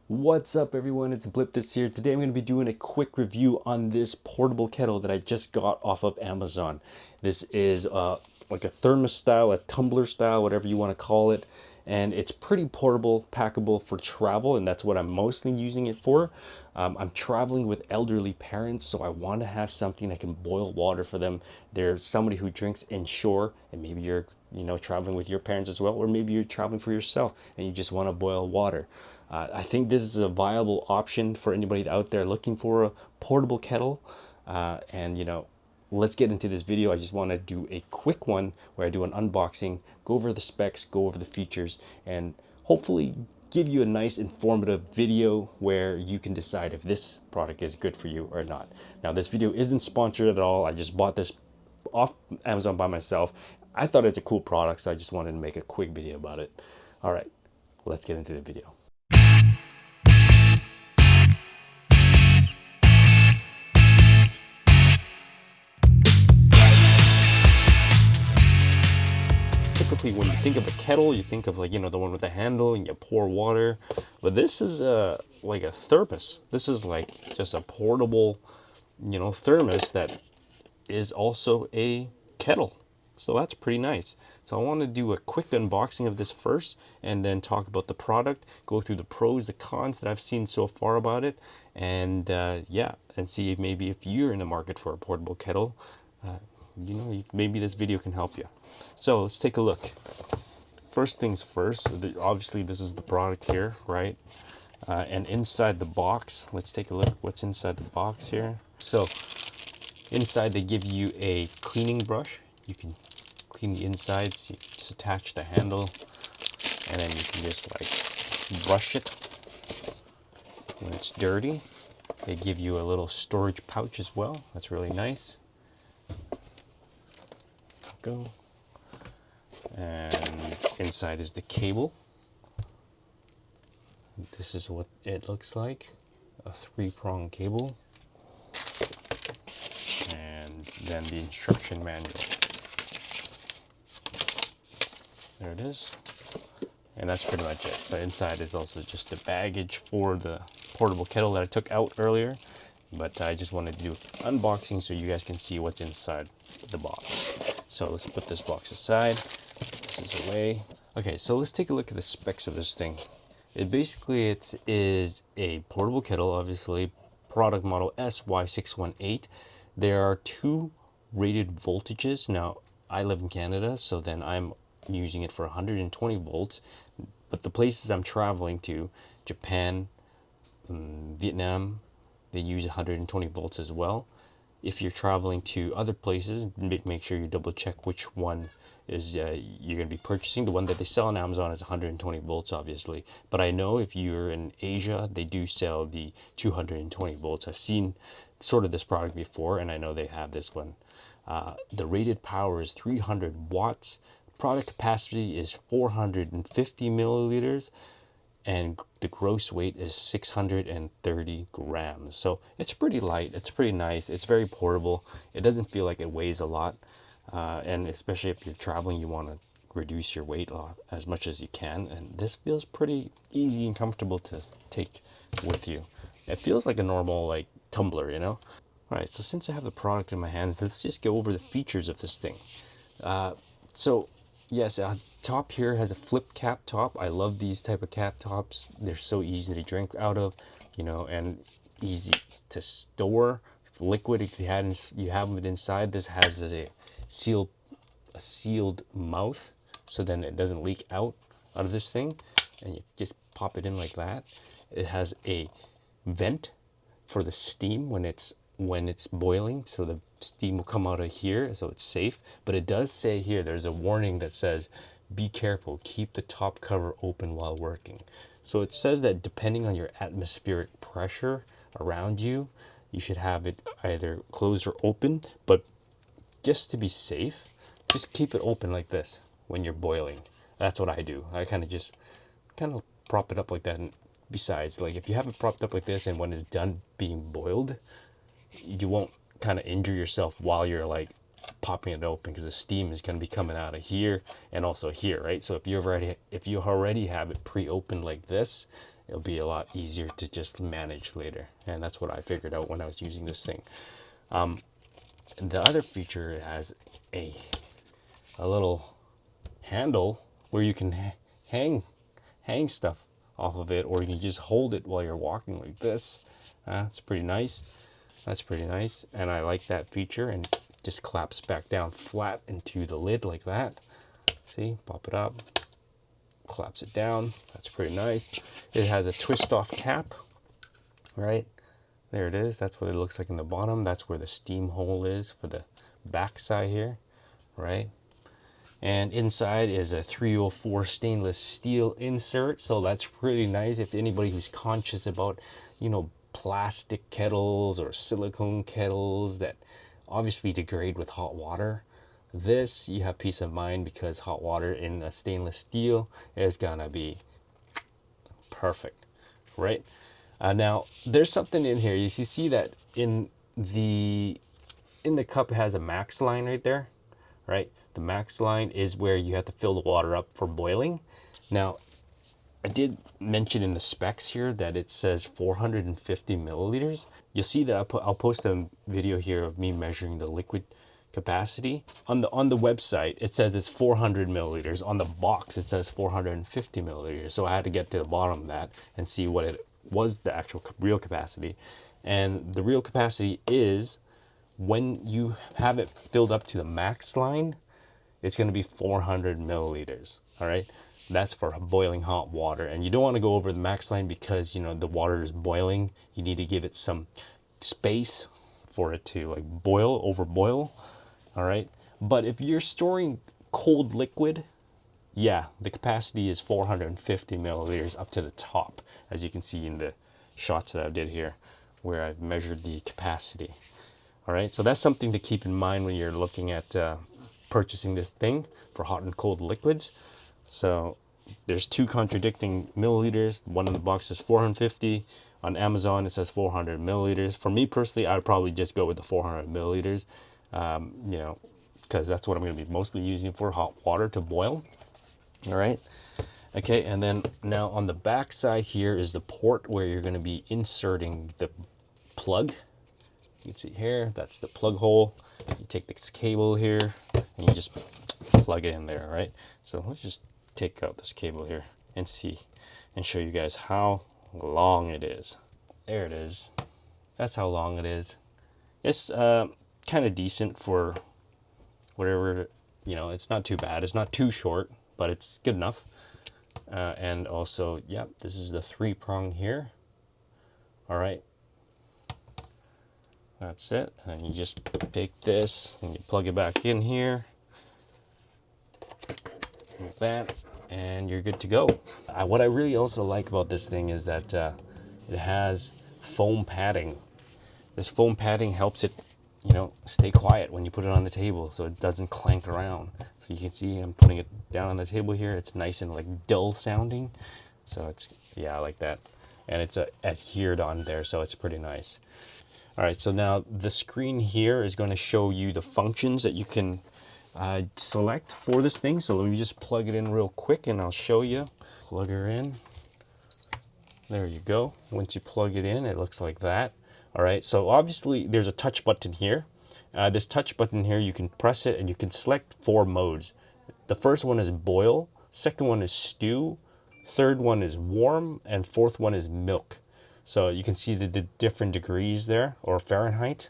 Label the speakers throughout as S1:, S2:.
S1: What's up everyone, it's Blip here. Today I'm going to be doing a quick review on this portable kettle that I just got off of Amazon. This is like a thermos style, a tumbler style, whatever you want to call it. And it's pretty portable, packable for travel, and that's what I'm mostly using it for. I'm traveling with elderly parents, so I want to have something that can boil water for them. There's somebody who drinks inshore, and maybe you're, traveling with your parents as well, or maybe you're traveling for yourself and you just want to boil water. I think this is a viable option for anybody out there looking for a portable kettle. And let's get into this video. I just want to do a quick one where I do an unboxing, go over the specs, go over the features, and hopefully give you a nice informative video where you can decide if this product is good for you or not. Now, this video isn't sponsored at all. I just bought this off Amazon by myself. I thought it's a cool product, so I just wanted to make a quick video about it. All right, let's get into the video. Typically when you think of a kettle, you think of, like, the one with the handle and you pour water, but this is like a thermos. This is like just a portable, thermos that is also a kettle. So that's pretty nice. So I want to do a quick unboxing of this first and then talk about the product, go through the pros, the cons that I've seen so far about it, and yeah, and see if maybe if you're in the market for a portable kettle, maybe this video can help you. So let's take a look. First things first, obviously this is the product here, right? And inside the box, let's take a look what's inside the box here. So inside they give you a cleaning brush. You can clean the insides, you just attach the handle, and then you can just like brush it when it's dirty. They give you a little storage pouch as well. That's really nice. Go. And inside is the cable. This is what it looks like, a 3-prong cable, and then the instruction manual. There it is, and that's pretty much it. So inside is also just the baggage for the portable kettle that I took out earlier, but I just wanted to do unboxing so you guys can see what's inside the box. So let's put this box aside. This is away. Okay, so let's take a look at the specs of this thing. It is a portable kettle, obviously, product model SY618. There are 2 rated voltages. Now, I live in Canada, so then I'm using it for 120 volts. But the places I'm traveling to, Japan, Vietnam, they use 120 volts as well. If you're traveling to other places, make sure you double check which one is you're going to be purchasing. The one that they sell on Amazon is 120 volts, obviously. But I know if you're in Asia, they do sell the 220 volts. I've seen sort of this product before, and I know they have this one. The rated power is 300 watts. Product capacity is 450 milliliters. And the gross weight is 630 grams. So it's pretty light, it's pretty nice, it's very portable. It doesn't feel like it weighs a lot. And especially if you're traveling, you want to reduce your weight as much as you can. And this feels pretty easy and comfortable to take with you. It feels like a normal like tumbler, All right, so since I have the product in my hands, let's just go over the features of this thing. So yes, top here has a flip cap top. I love these type of cap tops. They're so easy to drink out of, and easy to store. Liquid, if you have it inside. This has a sealed mouth, so then it doesn't leak out of this thing, and you just pop it in like that. It has a vent for the steam when it's boiling, so the steam will come out of here, so it's safe. But it does say here, there's a warning that says, be careful, keep the top cover open while working. So it says that depending on your atmospheric pressure around you, you should have it either closed or open. But just to be safe, just keep it open like this when you're boiling. That's what I do. I kind of prop it up like that. And besides, like, if you have it propped up like this and when it's done being boiled, you won't kind of injure yourself while you're like popping it open, because the steam is going to be coming out of here and also here, right? So if you already have it pre-opened like this, it'll be a lot easier to just manage later. And that's what I figured out when I was using this thing. And the other feature has a little handle where you can hang stuff off of it, or you can just hold it while you're walking like this. It's pretty nice. That's pretty nice, and I like that feature. And it just claps back down flat into the lid like that. See, pop it up, claps it down. That's pretty nice. It has a twist off cap, right? There it is. That's what it looks like in the bottom. That's where the steam hole is for the back side here, right? And inside is a 304 stainless steel insert. So that's really nice if anybody who's conscious about, you know, plastic kettles or silicone kettles that obviously degrade with hot water. This, you have peace of mind because hot water in a stainless steel is gonna be perfect, right? Now, there's something in here. You see that in the cup it has a max line right there, right? The max line is where you have to fill the water up for boiling. Now, I did mention in the specs here that it says 450 milliliters. You'll see that I'll post a video here of me measuring the liquid capacity. On the website, it says it's 400 milliliters. On the box, it says 450 milliliters. So I had to get to the bottom of that and see what it was, the actual real capacity. And the real capacity is, when you have it filled up to the max line, it's going to be 400 milliliters. All right, that's for boiling hot water, and you don't want to go over the max line because, you know, the water is boiling. You need to give it some space for it to like over boil. All right, but if you're storing cold liquid, yeah, the capacity is 450 milliliters up to the top, as you can see in the shots that I did here, where I've measured the capacity. All right, so that's something to keep in mind when you're looking at purchasing this thing for hot and cold liquids. So there's two contradicting milliliters. One in the box says 450. On Amazon, it says 400 milliliters. For me personally, I'd probably just go with the 400 milliliters, you know, because that's what I'm going to be mostly using for hot water to boil. All right. Okay, and then now on the back side here is the port where you're going to be inserting the plug. You can see here, that's the plug hole. You take this cable here and you just plug it in there, right? So let's just take out this cable here and see and show you guys how long it is. There it is. That's how long it is. It's kind of decent for whatever, you know, it's not too bad. It's not too short, but it's good enough. And also, yeah, this is the 3-prong here. All right. That's it. And you just take this and you plug it back in here. Like that. And you're good to go. What I really also like about this thing is that it has foam padding. This foam padding helps it, you know, stay quiet when you put it on the table so it doesn't clank around. So you can see I'm putting it down on the table here. It's nice and like dull sounding. So it's, yeah, I like that. And it's adhered on there, so it's pretty nice. All right, so now the screen here is going to show you the functions that you can select for this thing. So let me just plug it in real quick and I'll show you. Plug her in. There you go. Once you plug it in, it looks like that. All right, so obviously there's a touch button here. This touch button here, you can press it and you can select 4 modes. The first one is boil, second one is stew, third one is warm, and fourth one is milk. So you can see the different degrees there, or Fahrenheit.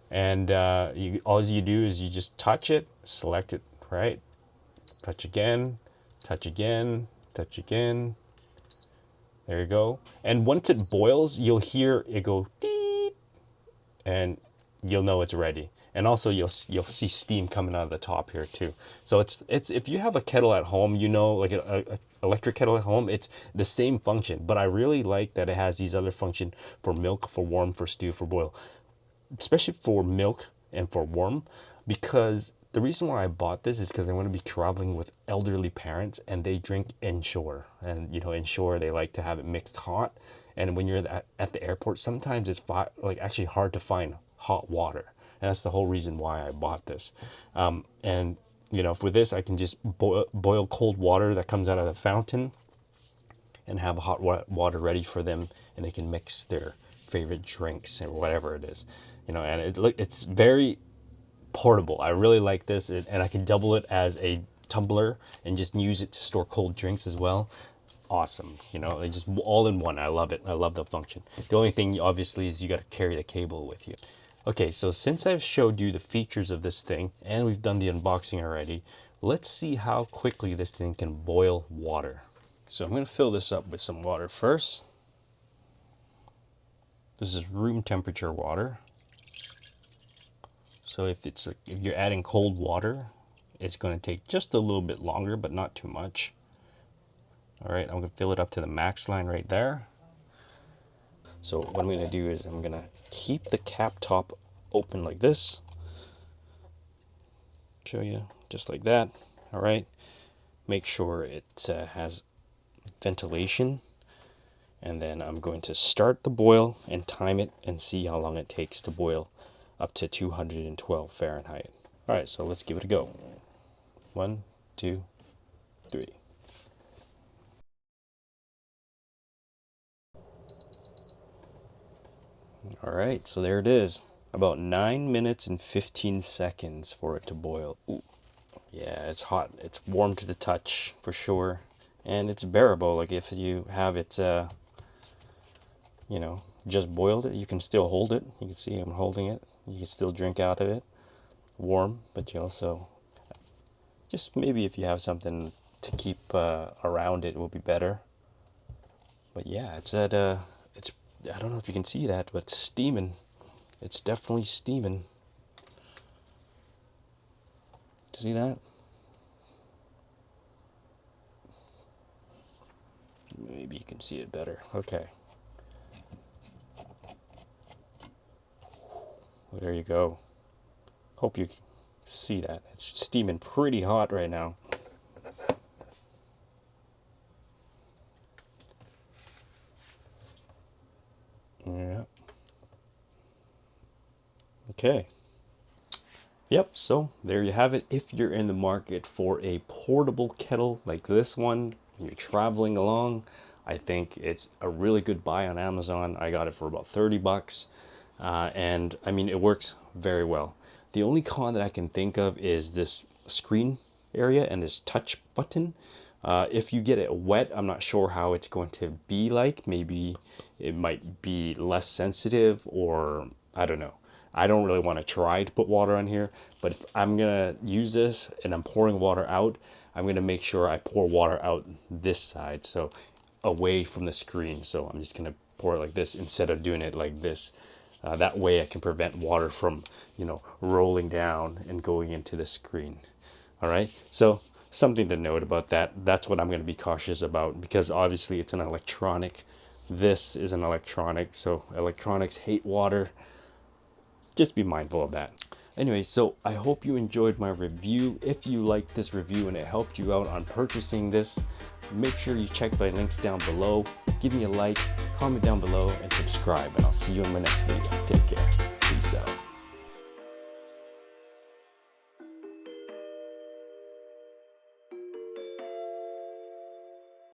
S1: And all you do is you just touch it, select it, right? Touch again, touch again, touch again. There you go. And once it boils, you'll hear it go beep, and you'll know it's ready. And also you'll see steam coming out of the top here too. So it's if you have a kettle at home, you know, like a electric kettle at home, it's the same function. But I really like that it has these other function for milk, for warm, for stew, for boil, especially for milk and for warm, because the reason why I bought this is because I'm going to be traveling with elderly parents and they drink Ensure. And, you know, Ensure, they like to have it mixed hot. And when you're at the airport, sometimes it's like actually hard to find hot water. And that's the whole reason why I bought this. And, you know, for this, I can just boil cold water that comes out of the fountain. and have hot water ready for them, and they can mix their favorite drinks or whatever it is, you know. And it's very portable. I really like this, and I can double it as a tumbler and just use it to store cold drinks as well. Awesome, you know, it's just all in one. I love it. I love the function. The only thing obviously is you got to carry the cable with you. Okay, so since I've showed you the features of this thing and we've done the unboxing already, let's see how quickly this thing can boil water. So I'm going to fill this up with some water first. This is room temperature water. So if you're adding cold water, it's going to take just a little bit longer, but not too much. All right, I'm going to fill it up to the max line right there. So what I'm going to do is I'm going to keep the cap top open like this. Show you just like that. All right, make sure it has ventilation, and then I'm going to start the boil and time it and see how long it takes to boil up to 212 Fahrenheit. All right, so let's give it a go. 1, 2, 3. All right, so there it is. About 9 minutes and 15 seconds for it to boil. Ooh. Yeah, it's hot. It's warm to the touch for sure. And it's bearable. Like if you have it, you know, just boiled it, you can still hold it. You can see I'm holding it. You can still drink out of it. Warm, but you also, just maybe if you have something to keep around it will be better. But yeah, it's at, I don't know if you can see that, but it's steaming. It's definitely steaming. See that? Maybe you can see it better. Okay. Well, there you go. Hope you see that. It's steaming pretty hot right now. Yeah. Okay. Yep, so there you have it. If you're in the market for a portable kettle like this one, and you're traveling along, I think it's a really good buy on Amazon. I got it for about 30 bucks. And I mean, it works very well. The only con that I can think of is this screen area and this touch button. If you get it wet, I'm not sure how it's going to be like. Maybe it might be less sensitive, or I don't know. I don't really want to try to put water on here, but if I'm gonna use this and I'm pouring water out, I'm gonna make sure I pour water out this side, so away from the screen. So I'm just gonna pour it like this instead of doing it like this. That way I can prevent water from, you know, rolling down and going into the screen. All right, so something to note about that. That's what I'm going to be cautious about, because obviously it's an electronic. This is an electronic, so electronics hate water. Just be mindful of that. Anyway, so I hope you enjoyed my review. If you liked this review and it helped you out on purchasing this, make sure you check my links down below. Give me a like, comment down below, and subscribe, and I'll see you in my next video. Take care.